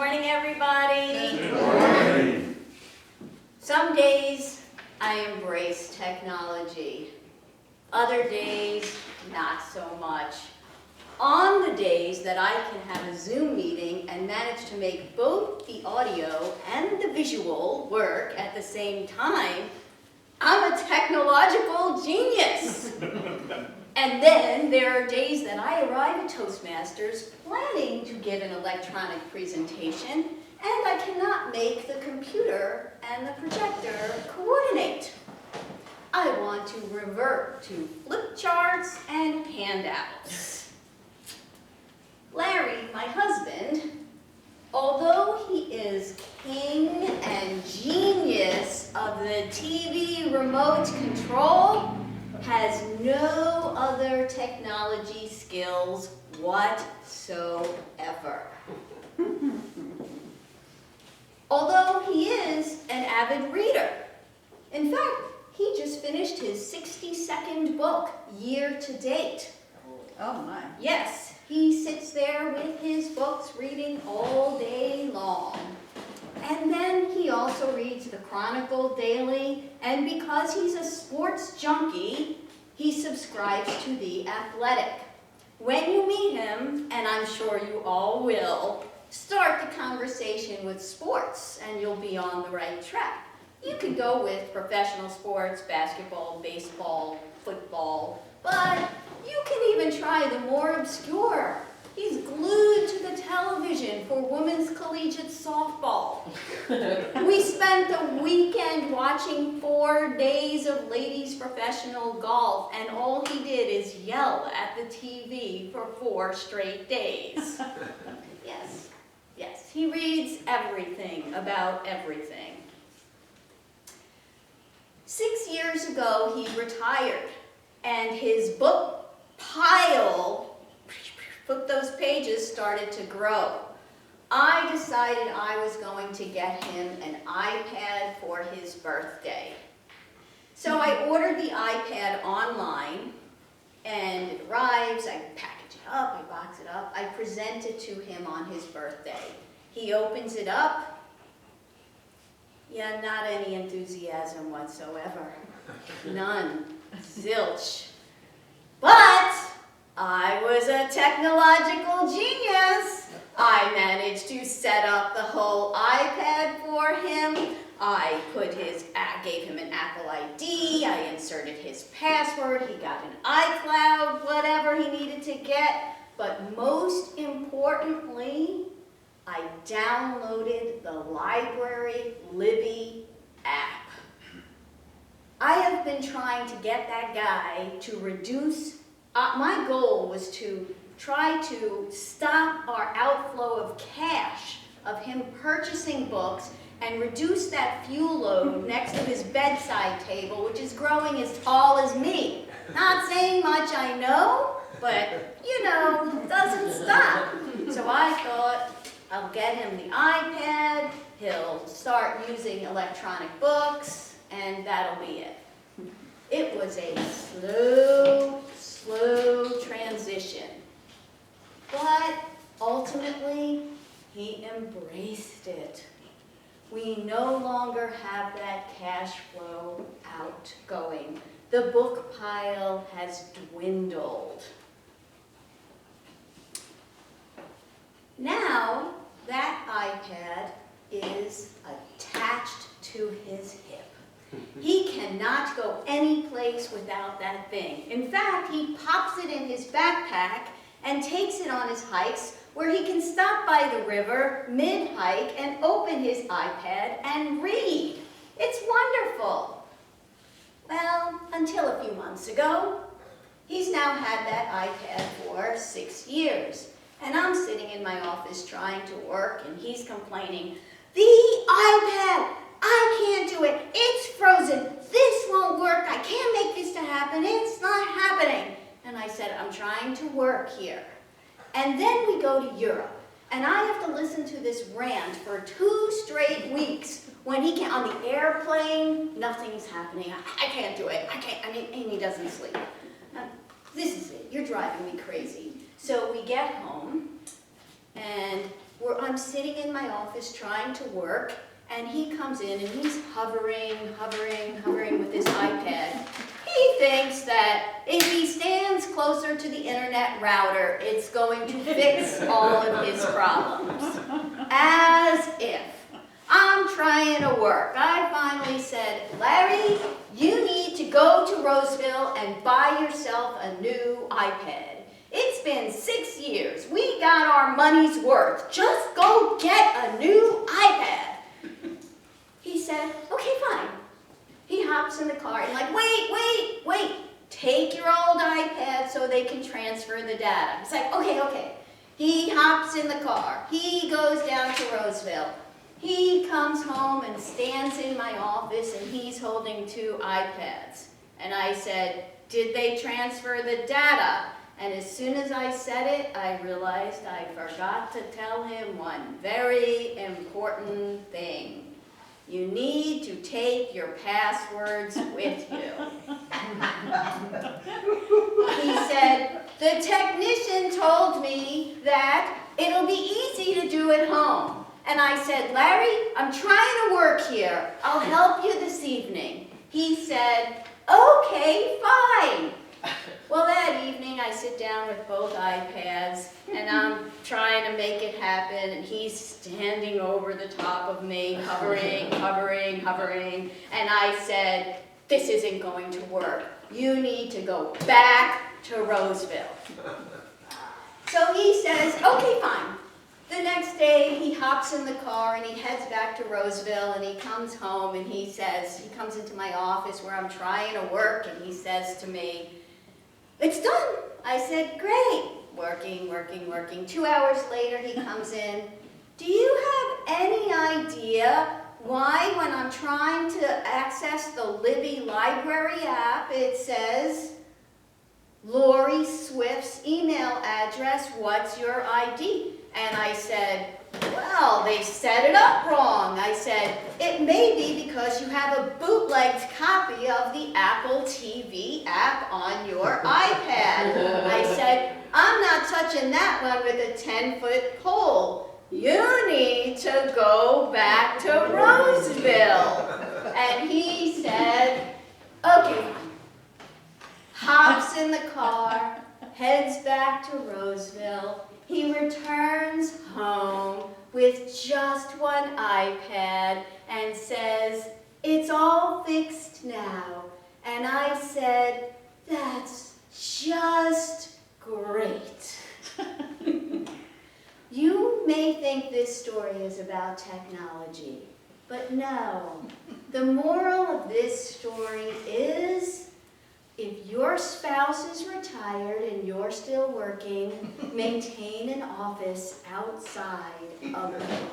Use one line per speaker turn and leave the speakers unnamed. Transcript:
morning, everybody.
Good morning.
Some days I embrace technology. Other days, not so much. On the days that I can have a Zoom meeting and manage to make both the audio and the visual work at the same time, I'm a technological genius. And then there are days that I arrive at Toastmasters planning to give an electronic presentation, and I cannot make the computer and the projector coordinate. I want to revert to flip charts and handouts. Larry, my husband, although he is king and genius of the TV remote control, has no other technology skills whatsoever. Although he is an avid reader. In fact, he just finished his 62nd book, year to date.
Oh my.
Yes, he sits there with his books reading all day long. And then he also reads the Chronicle daily, and because he's a sports junkie, he subscribes to The Athletic. When you meet him, and I'm sure you all will, start the conversation with sports, and you'll be on the right track. You could go with professional sports, basketball, baseball, football, but you can even try the more obscure. He's glued to the television for women's collegiate softball. We spent the weekend watching 4 days of ladies professional golf, and all he did is yell at the TV for 4 straight days. Yes, he reads everything about everything. 6 years ago, he retired, and his book pile, those pages started to grow. I decided I was going to get him an iPad for his birthday. So I ordered the iPad online, and it arrives, I package it up, I box it up, I present it to him on his birthday. He opens it up. Yeah, not any enthusiasm whatsoever. None. Zilch. But I was a technological genius. I managed to set up the whole iPad for him. I gave him an Apple ID. I inserted his password. He got an iCloud, whatever he needed to get. But most importantly, I downloaded the Library Libby app. I have been trying to get that guy to reduce, my goal was to try to stop our outflow of cash, of him purchasing books, and reduce that fuel load next to his bedside table, which is growing as tall as me. Not saying much, I know, but, you know, it doesn't stop. So I thought, I'll get him the iPad, he'll start using electronic books, and that'll be it. It was a slow transition. But ultimately, he embraced it. We no longer have that cash flow outgoing. The book pile has dwindled. Now, that iPad is attached to his hip. He cannot go any place without that thing. In fact, he pops it in his backpack and takes it on his hikes, where he can stop by the river mid-hike and open his iPad and read. It's wonderful. Well, until a few months ago. He's now had that iPad for 6 years. And I'm sitting in my office trying to work, and he's complaining, "The iPad, I can't do it. It's frozen. This won't work. I can't make this to happen. It's not happening." And I said, "I'm trying to work here." And then we go to Europe, and I have to listen to this rant for 2 straight weeks. When he can on the airplane, nothing's happening. I can't do it. And he doesn't sleep. This is it. You're driving me crazy. So we get home, and where I'm sitting in my office trying to work, and he comes in and he's hovering with his iPad. He thinks that if he stands closer to the internet router, it's going to fix all of his problems. As if. I'm trying to work. I finally said, Larry, you need to go to Roseville and buy yourself a new iPad. It's been 6 years. We got our money's worth. Just go get a new iPad. He said, okay, fine. He hops in the car and like, wait. Take your old iPad so they can transfer the data. It's like, okay. He hops in the car. He goes down to Roseville. He comes home and stands in my office and he's holding 2 iPads. And I said, did they transfer the data? And as soon as I said it, I realized I forgot to tell him one very important thing. You need to take your passwords with you. He said, the technician told me that it'll be easy to do at home. And I said, Larry, I'm trying to work here. I'll help you this evening. He said, okay, fine. Well, that evening I sit down with both iPads and I'm trying to make it happen and he's standing over the top of me, hovering. And I said, this isn't going to work. You need to go back to Roseville. So he says, okay, fine. The next day, he hops in the car and he heads back to Roseville and he comes home and he comes into my office where I'm trying to work and he says to me, it's done. I said, great. Working. 2 hours later, he comes in. Do you have any idea why when I'm trying to access the Libby Library app, it says, Lori Swift's email address, what's your ID? And I said, well, they set it up wrong. I said, it may be because you have a bootlegged copy of the Apple TV app on your iPad. I said, I'm not touching that one with a 10-foot pole. You need to go back to Roseville. And he said, okay. Hops in the car, heads back to Roseville. He returns home with just one iPad and says, it's all fixed now. And I said, that's just great. You may think this story is about technology, but no. The moral of this story is, if your spouse is retired and you're still working, maintain an office outside of the home.